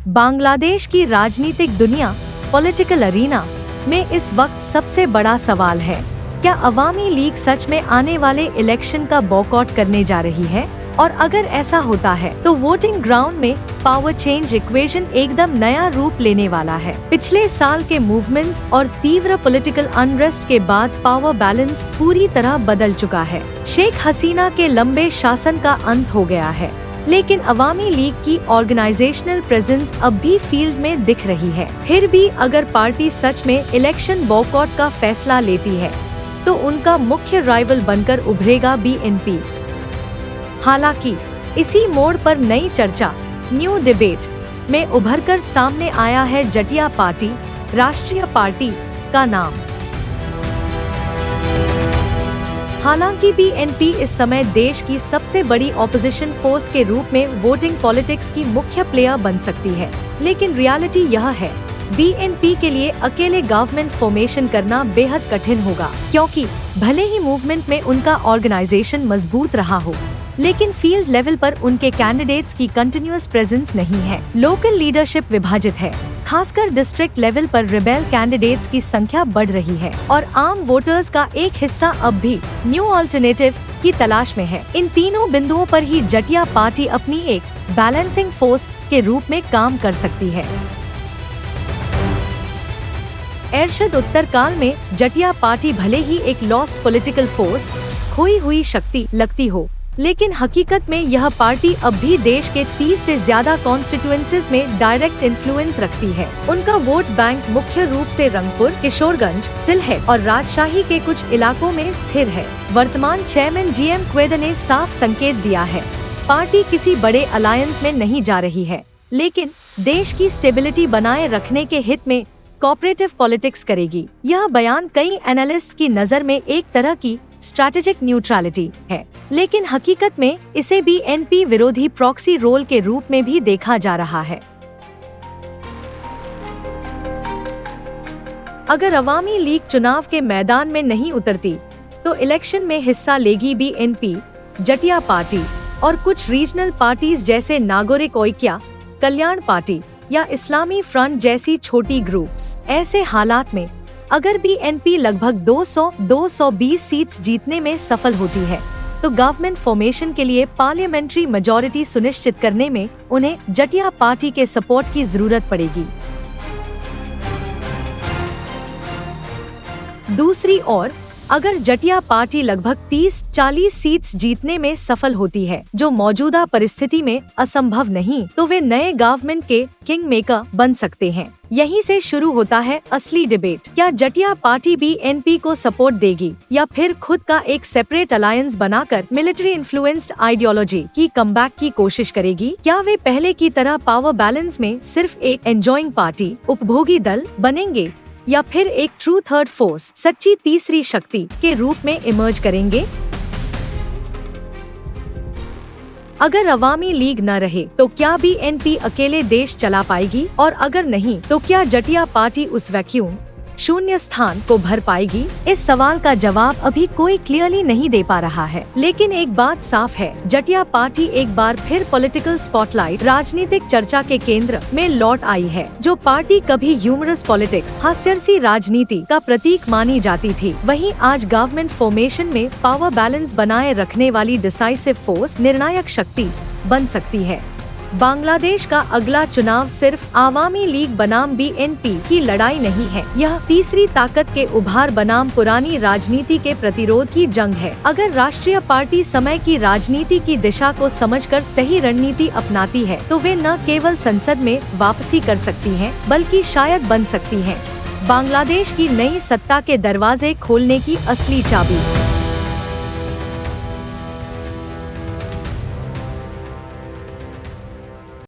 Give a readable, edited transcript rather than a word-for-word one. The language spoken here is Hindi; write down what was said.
बांग्लादेश की राजनीतिक दुनिया पॉलिटिकल अरीना में इस वक्त सबसे बड़ा सवाल है, क्या अवामी लीग सच में आने वाले इलेक्शन का बॉयकॉट करने जा रही है? और अगर ऐसा होता है तो वोटिंग ग्राउंड में पावर चेंज इक्वेशन एकदम नया रूप लेने वाला है। पिछले साल के मूवमेंट्स और तीव्र पॉलिटिकल अनरेस्ट के बाद पावर बैलेंस पूरी तरह बदल चुका है। शेख हसीना के लंबे शासन का अंत हो गया है, लेकिन अवामी लीग की ऑर्गेनाइजेशनल प्रेजेंस अब भी फील्ड में दिख रही है। फिर भी अगर पार्टी सच में इलेक्शन बॉयकॉट का फैसला लेती है तो उनका मुख्य राइवल बनकर उभरेगा बीएनपी। हालांकि इसी मोड़ पर नई चर्चा, न्यू डिबेट में उभरकर सामने आया है जटिया पार्टी, राष्ट्रीय पार्टी का नाम। हालांकि बीएनपी इस समय देश की सबसे बड़ी ऑपोजिशन फोर्स के रूप में वोटिंग पॉलिटिक्स की मुख्य प्लेयर बन सकती है, लेकिन रियलिटी यह है बीएनपी के लिए अकेले गवर्नमेंट फॉर्मेशन करना बेहद कठिन होगा, क्योंकि भले ही मूवमेंट में उनका ऑर्गेनाइजेशन मजबूत रहा हो, लेकिन फील्ड लेवल पर उनके कैंडिडेट्स की कंटिन्यूअस प्रेजेंस नहीं है। लोकल लीडरशिप विभाजित है, खासकर डिस्ट्रिक्ट लेवल पर रिबेल कैंडिडेट्स की संख्या बढ़ रही है और आम वोटर्स का एक हिस्सा अब भी न्यू अल्टरनेटिव की तलाश में है। इन तीनों बिंदुओं पर ही जटिया पार्टी अपनी एक बैलेंसिंग फोर्स के रूप में काम कर सकती है। एरशद उत्तरकाल में जटिया पार्टी भले ही एक लॉस्ट पॉलिटिकल फोर्स, खोई हुई शक्ति लगती हो, लेकिन हकीकत में यह पार्टी अब भी देश के 30 से ज्यादा कॉन्स्टिट्यूएंसीज में डायरेक्ट इन्फ्लुएंस रखती है। उनका वोट बैंक मुख्य रूप से रंगपुर, किशोरगंज, सिलहेट और राजशाही के कुछ इलाकों में स्थिर है। वर्तमान चेयरमैन जीएम क्वेद ने साफ संकेत दिया है, पार्टी किसी बड़े अलायंस में नहीं जा रही है, लेकिन देश की स्टेबिलिटी बनाए रखने के हित में कोऑपरेटिव पॉलिटिक्स करेगी। यह बयान कई एनालिस्ट की नजर में एक तरह की स्ट्रैटेजिक न्यूट्रलिटी है, लेकिन हकीकत में इसे बीएनपी विरोधी प्रॉक्सी रोल के रूप में भी देखा जा रहा है। अगर अवामी लीग चुनाव के मैदान में नहीं उतरती तो इलेक्शन में हिस्सा लेगी बीएनपी, जटिया पार्टी और कुछ रीजनल पार्टीज जैसे नागरिक ऐक्य, कल्याण पार्टी या इस्लामी फ्रंट जैसी छोटी ग्रुप्स। ऐसे हालात में अगर बीएनपी लगभग 200-220 सीट्स जीतने में सफल होती है तो गवर्नमेंट फॉर्मेशन के लिए पार्लियामेंट्री मेजॉरिटी सुनिश्चित करने में उन्हें जटिया पार्टी के सपोर्ट की जरूरत पड़ेगी। दूसरी ओर अगर जटिया पार्टी लगभग 30-40 सीट्स जीतने में सफल होती है, जो मौजूदा परिस्थिति में असंभव नहीं, तो वे नए गवर्नमेंट के किंग मेकर बन सकते हैं। यहीं से शुरू होता है असली डिबेट। क्या जटिया पार्टी बीएनपी को सपोर्ट देगी या फिर खुद का एक सेपरेट अलायंस बनाकर मिलिट्री इन्फ्लुएंस्ड आइडियोलॉजी की कमबैक की कोशिश करेगी? क्या वे पहले की तरह पावर बैलेंस में सिर्फ एक एंजॉइंग पार्टी, उपभोगी दल बनेंगे या फिर एक ट्रू थर्ड फोर्स, सच्ची तीसरी शक्ति के रूप में इमर्ज करेंगे? अगर अवामी लीग न रहे तो क्या बीएनपी अकेले देश चला पाएगी? और अगर नहीं तो क्या जटिया पार्टी उस वैक्यूम, शून्य स्थान को भर पाएगी? इस सवाल का जवाब अभी कोई क्लियरली नहीं दे पा रहा है, लेकिन एक बात साफ है, जटिया पार्टी एक बार फिर पॉलिटिकल स्पॉटलाइट, राजनीतिक चर्चा के केंद्र में लौट आई है। जो पार्टी कभी ह्यूमरस पॉलिटिक्स, हास्यरसी राजनीति का प्रतीक मानी जाती थी, वहीं आज गवर्नमेंट फॉर्मेशन में पावर बैलेंस बनाए रखने वाली डिसाइसिव फोर्स, निर्णायक शक्ति बन सकती है। बांग्लादेश का अगला चुनाव सिर्फ आवामी लीग बनाम बीएनपी की लड़ाई नहीं है, यह तीसरी ताकत के उभार बनाम पुरानी राजनीति के प्रतिरोध की जंग है। अगर राष्ट्रीय पार्टी समय की राजनीति की दिशा को समझकर सही रणनीति अपनाती है तो वे न केवल संसद में वापसी कर सकती हैं, बल्कि शायद बन सकती हैं बांग्लादेश की नई सत्ता के दरवाजे खोलने की असली चाबी।